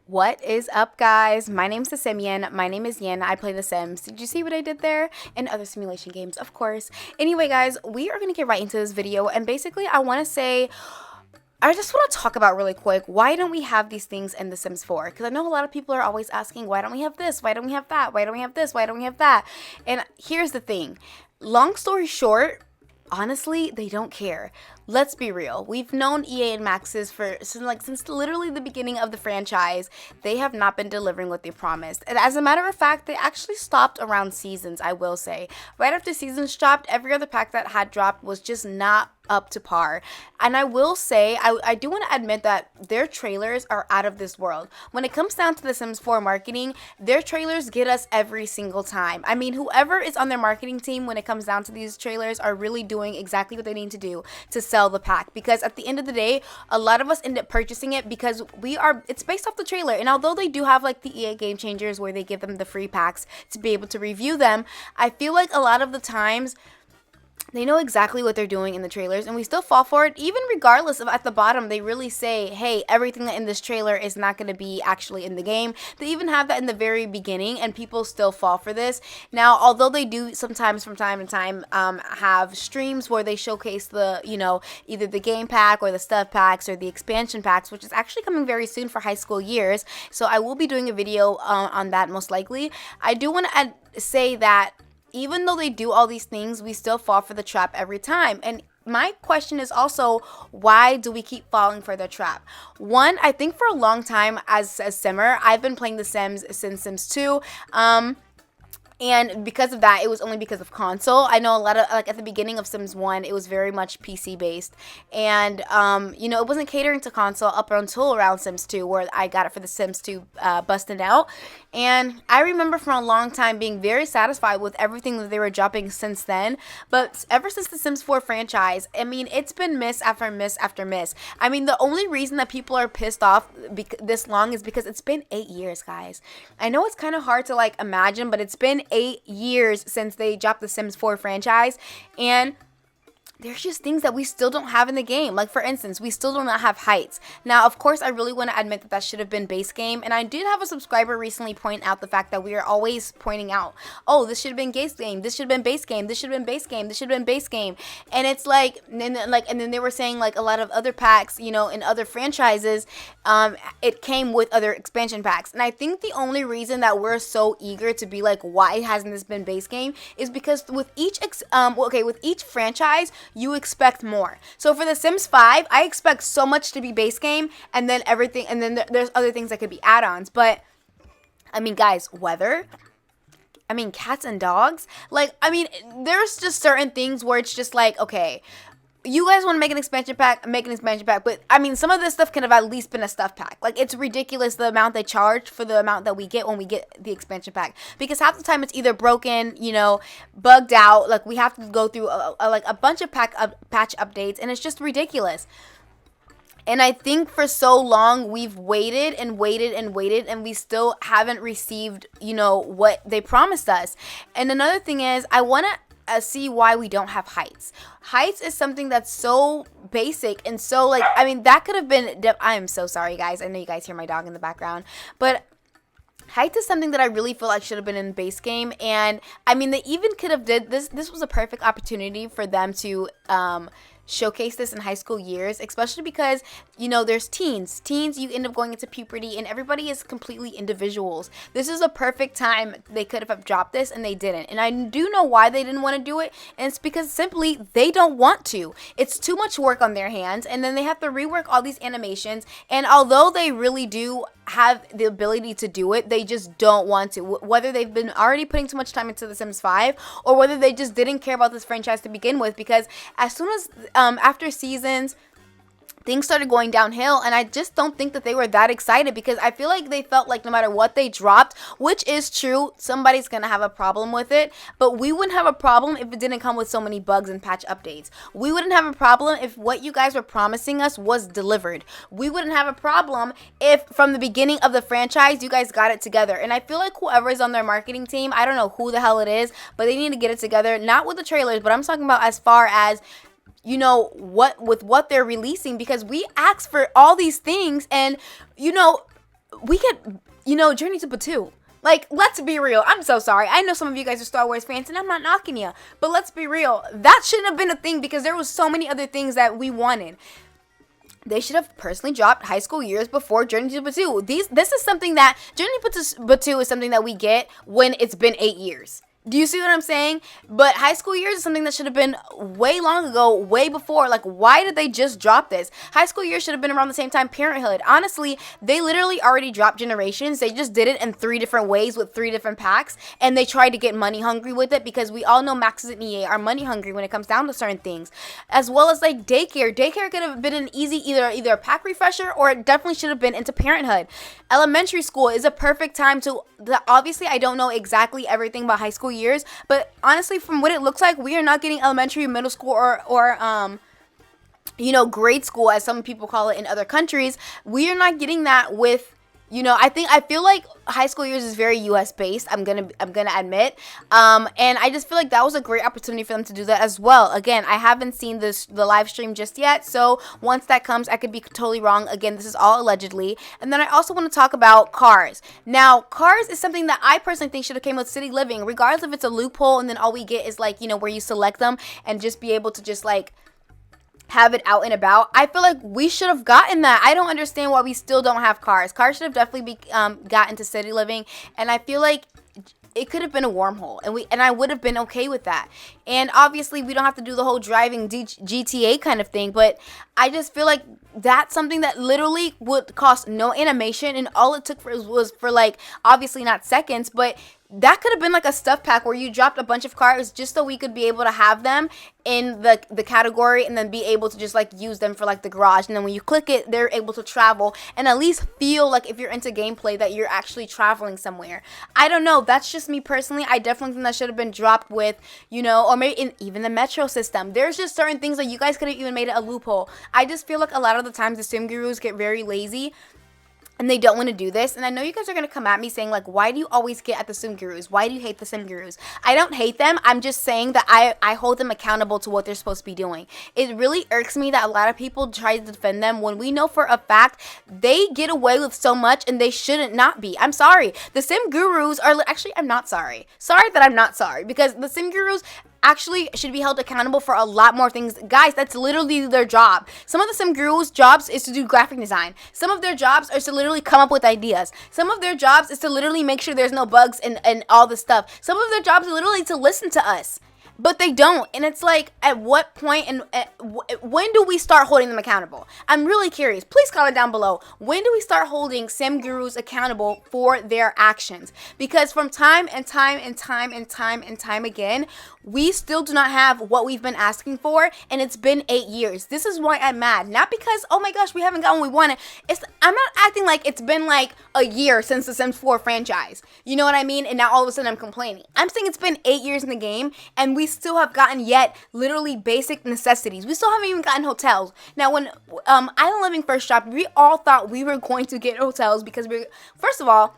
What is up, guys? My name's the Simeon. My name is Yin. I play The Sims. Did you see what I did there? And other simulation games, of course. Anyway, guys, we are going to get right into this video. And basically, I just want to talk about really quick, why don't we have these things in The Sims 4? Because I know a lot of people are always asking, why don't we have this? Why don't we have that? Why don't we have this? Why don't we have that? And here's the thing. Long story short, honestly, they don't care. Let's be real. We've known EA and Maxis since literally the beginning of the franchise. They have not been delivering what they promised. And as a matter of fact, they actually stopped around seasons, I will say. Right after seasons dropped, every other pack that had dropped was just not up to par. And I will say, I do want to admit that their trailers are out of this world. When it comes down to the Sims 4 marketing, their trailers get us every single time. I mean, whoever is on their marketing team when it comes down to these trailers are really doing exactly what they need to do to sell the pack. Because at the end of the day, a lot of us end up purchasing it because it's based off the trailer. And although they do have like the EA Game Changers where they give them the free packs to be able to review them, I feel like a lot of the times they know exactly what they're doing in the trailers, and we still fall for it, even regardless of at the bottom they really say, hey, everything in this trailer is not going to be actually in the game. They even have that in the very beginning, and people still fall for this. Now, although they do sometimes from time to time have streams where they showcase the, either the game pack or the stuff packs or the expansion packs, which is actually coming very soon for high school years, so I will be doing a video on that most likely. I do want to say that even though they do all these things, we still fall for the trap every time. And my question is also, why do we keep falling for the trap? One, I think for a long time as a simmer, I've been playing The Sims since Sims 2. And because of that, it was only because of console. I know a lot of, like, at the beginning of Sims 1, it was very much PC based. And, it wasn't catering to console up until around Sims 2, where I got it for the Sims 2 busting out. And I remember for a long time being very satisfied with everything that they were dropping since then. But ever since the Sims 4 franchise, I mean, it's been miss after miss after miss. I mean, the only reason that people are pissed off this long is because it's been 8 years, guys. I know it's kind of hard to, like, imagine, but it's been 8 years since they dropped the Sims 4 franchise, and there's just things that we still don't have in the game. Like, for instance, we still do not have heights. Now, of course, I really want to admit that should have been base game. And I did have a subscriber recently point out the fact that we are always pointing out, oh, this should have been base game. This should have been base game. This should have been base game. This should have been base game. And it's like, and then they were saying, like, a lot of other packs, in other franchises, it came with other expansion packs. And I think the only reason that we're so eager to be like, why hasn't this been base game, is because with each franchise, you expect more. So for The Sims 5, I expect so much to be base game, and then everything, and then there's other things that could be add-ons. But I mean, guys, weather, I mean, cats and dogs, like, I mean, there's just certain things where it's just like, okay, you guys want to make an expansion pack, make an expansion pack. But I mean, some of this stuff could have at least been a stuff pack. Like, it's ridiculous the amount they charge for the amount that we get when we get the expansion pack, because half the time it's either broken, bugged out. Like, we have to go through a bunch of patch updates, and it's just ridiculous. And I think for so long we've waited and waited and waited, and we still haven't received, what they promised us. And another thing is, I want to see why we don't have heights. Heights is something that's so basic and so, like, I mean, that could have been, I am so sorry, guys. I know you guys hear my dog in the background, but heights is something that I really feel like should have been in the base game. And I mean, they even could have did this. This was a perfect opportunity for them to showcase this in high school years, especially because, there's teens, you end up going into puberty, and everybody is completely individuals. This is a perfect time they could have dropped this, and they didn't. And I do know why they didn't want to do it, and it's because simply they don't want to. It's too much work on their hands, and then they have to rework all these animations. And although they really do have the ability to do it, they just don't want to, whether they've been already putting too much time into The Sims 5, or whether they just didn't care about this franchise to begin with. Because as soon as after seasons, things started going downhill, and I just don't think that they were that excited, because I feel like they felt like no matter what they dropped, which is true, somebody's gonna have a problem with it, but we wouldn't have a problem if it didn't come with so many bugs and patch updates. We wouldn't have a problem if what you guys were promising us was delivered. We wouldn't have a problem if from the beginning of the franchise you guys got it together. And I feel like whoever is on their marketing team, I don't know who the hell it is, but they need to get it together, not with the trailers, but I'm talking about as far as what they're releasing, because we asked for all these things, and we get, Journey to Batuu. Like, let's be real. I'm so sorry. I know some of you guys are Star Wars fans, and I'm not knocking you. But let's be real. That shouldn't have been a thing because there was so many other things that we wanted. They should have personally dropped High School Years before Journey to Batuu. This is something that, Journey to Batuu is something that we get when it's been 8 years. Do you see what I'm saying? But High School Years is something that should have been way long ago, way before. Like, why did they just drop this? High School Years should have been around the same time Parenthood. Honestly, they literally already dropped Generations. They just did it in 3 different ways with 3 different packs. And they tried to get money hungry with it because we all know Maxis and EA are money hungry when it comes down to certain things. As well as like Daycare. Daycare could have been an easy either a pack refresher or it definitely should have been into Parenthood. Elementary school is a perfect time to... Obviously, I don't know exactly everything about High School Years, but honestly, from what it looks like, we are not getting elementary, middle school, or grade school, as some people call it in other countries. We are not getting that with, I feel like High School Years is very US based. I'm gonna admit, and I just feel like that was a great opportunity for them to do that as well. Again, I haven't seen the live stream just yet, so once that comes, I could be totally wrong. Again, this is all allegedly. And then I also want to talk about Cars. Now, Cars is something that I personally think should have came with City Living, regardless if it's a loophole, and then all we get is like where you select them and just be able to just like have it out and about. I feel like we should have gotten that. I don't understand why we still don't have Cars. Cars should have definitely gotten to City Living, and I feel like it could have been a wormhole, and I would have been okay with that. And obviously, we don't have to do the whole driving GTA kind of thing, but I just feel like that's something that literally would cost no animation, and all it took was for like, obviously not seconds, but that could have been like a stuff pack where you dropped a bunch of cars just so we could be able to have them in the category and then be able to just like use them for like the garage. And then when you click it, they're able to travel and at least feel like, if you're into gameplay, that you're actually traveling somewhere. I don't know. That's just me personally. I definitely think that should have been dropped with, or maybe in even the metro system. There's just certain things that you guys could have even made it a loophole. I just feel like a lot of the times the sim gurus get very lazy and they don't want to do this. And I know you guys are going to come at me saying, like, why do you always get at the sim gurus? Why do you hate the sim gurus? I don't hate them. I'm just saying that I hold them accountable to what they're supposed to be doing. It really irks me that a lot of people try to defend them when we know for a fact they get away with so much and they shouldn't not be. I'm sorry. The sim gurus are... Actually, I'm not sorry. Sorry that I'm not sorry. Because the sim gurus actually should be held accountable for a lot more things. Guys, that's literally their job. Some of the sim gurus' jobs is to do graphic design. Some of their jobs are to literally come up with ideas. Some of their jobs is to literally make sure there's no bugs and all this stuff. Some of their jobs are literally to listen to us. But they don't. And it's like, at what point and when do we start holding them accountable? I'm really curious. Please comment down below. When do we start holding sim gurus accountable for their actions? Because from time and time and time and time and time again, we still do not have what we've been asking for, and it's been 8 years. This is why I'm mad. Not because, oh my gosh, we haven't gotten what we wanted. I'm not acting like it's been like a year since the Sims 4 franchise. You know what I mean? And now all of a sudden I'm complaining. I'm saying it's been 8 years in the game, and we still have gotten yet literally basic necessities. We still haven't even gotten hotels. Now, when Island Living first dropped, we all thought we were going to get hotels because first of all,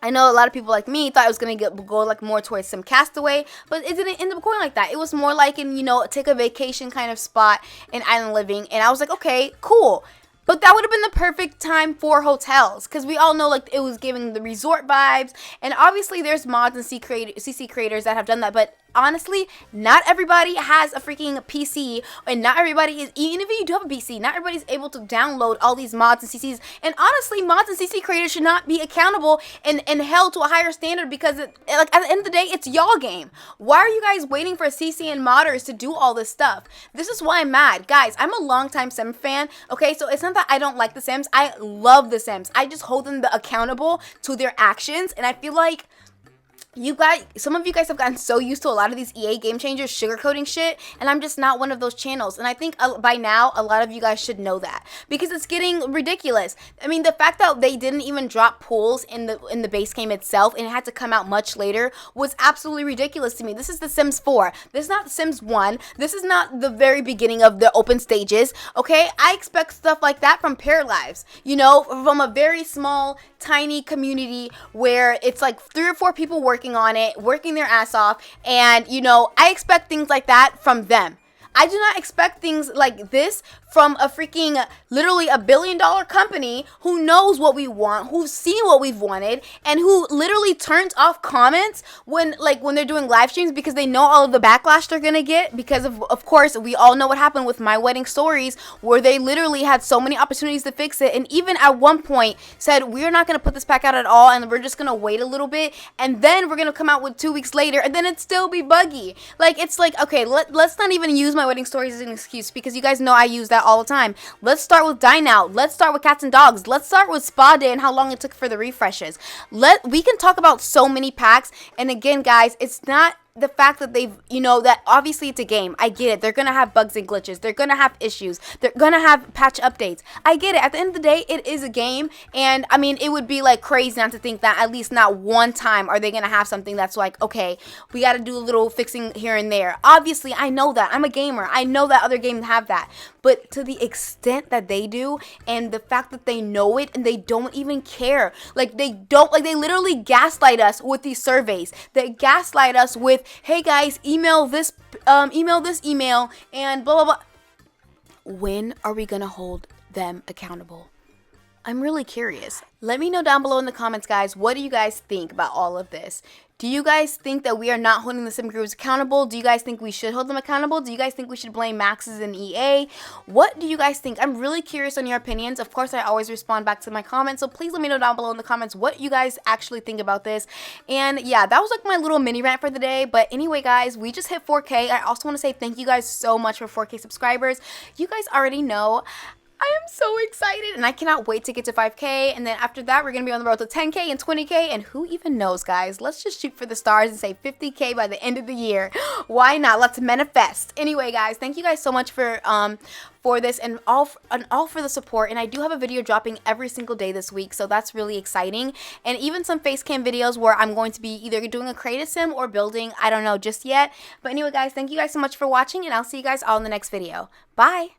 I know a lot of people like me thought it was going to go like more towards some Castaway, but it didn't end up going like that. It was more like in, take a vacation kind of spot in Island Living. And I was like, okay, cool. But that would have been the perfect time for hotels, because we all know like it was giving the resort vibes. And obviously there's mods and CC creators that have done that, but honestly, not everybody has a freaking PC, and not everybody is, even if you do have a PC, not everybody's able to download all these mods and CCs. And honestly, mods and CC creators should not be accountable and held to a higher standard, because like at the end of the day, it's y'all game. Why are you guys waiting for CC and modders to do all this stuff? This is why I'm mad. Guys, I'm a longtime Sim fan, okay? So it's not that I don't like the Sims. I love the Sims. I just hold them accountable to their actions, and I feel like some of you guys have gotten so used to a lot of these EA game changers sugarcoating shit, and I'm just not one of those channels. And I think by now a lot of you guys should know that, because it's getting ridiculous. I mean, the fact that they didn't even drop pools in the base game itself and it had to come out much later was absolutely ridiculous to me. This is The Sims 4. This is not The Sims 1. This is not the very beginning of the open stages, okay? I expect stuff like that from Pair Lives, from a very small, tiny community where it's like 3 or 4 people working on it, working their ass off, and I expect things like that from them. I do not expect things like this from a freaking literally $1 billion company who knows what we want, who's seen what we've wanted, and who literally turns off comments when they're doing live streams because they know all of the backlash they're gonna get, because of course we all know what happened with My Wedding Stories, where they literally had so many opportunities to fix it, and even at one point said we're not gonna put this pack out at all and we're just gonna wait a little bit, and then we're gonna come out with 2 weeks later and then it'd still be buggy. Like, it's like, okay, let's not even use My Wedding Stories as an excuse, because you guys know I use that all the time. Let's start with Dine Out. Let's start with Cats and Dogs. Let's start with Spa Day and how long it took for the refreshes. We can talk about so many packs, and again, guys, it's not the fact that they've, that obviously it's a game. I get it. They're going to have bugs and glitches. They're going to have issues. They're going to have patch updates. I get it. At the end of the day, it is a game. And I mean, it would be like crazy not to think that at least not one time are they going to have something that's like, okay, we got to do a little fixing here and there. Obviously, I know that. I'm a gamer. I know that other games have that. But to the extent that they do, and the fact that they know it and they don't even care. They literally gaslight us with these surveys. They gaslight us with, hey guys, email this email and blah blah blah. When are we gonna hold them accountable? I'm really curious. Let me know down below in the comments, guys, what do you guys think about all of this? Do you guys think that we are not holding the sim gurus accountable? Do you guys think we should hold them accountable? Do you guys think we should blame Maxes and EA? What do you guys think? I'm really curious on your opinions. Of course, I always respond back to my comments, so please let me know down below in the comments what you guys actually think about this. And yeah, that was like my little mini rant for the day. But anyway, guys, we just hit 4K. I also want to say thank you guys so much for 4K subscribers. You guys already know I am so excited, and I cannot wait to get to 5K, and then after that, we're going to be on the road to 10K and 20K, and who even knows, guys? Let's just shoot for the stars and say 50K by the end of the year. Why not? Let's manifest. Anyway, guys, thank you guys so much for this and all for the support, and I do have a video dropping every single day this week, so that's really exciting, and even some face cam videos where I'm going to be either doing a creative sim or building. I don't know just yet, but anyway, guys, thank you guys so much for watching, and I'll see you guys all in the next video. Bye!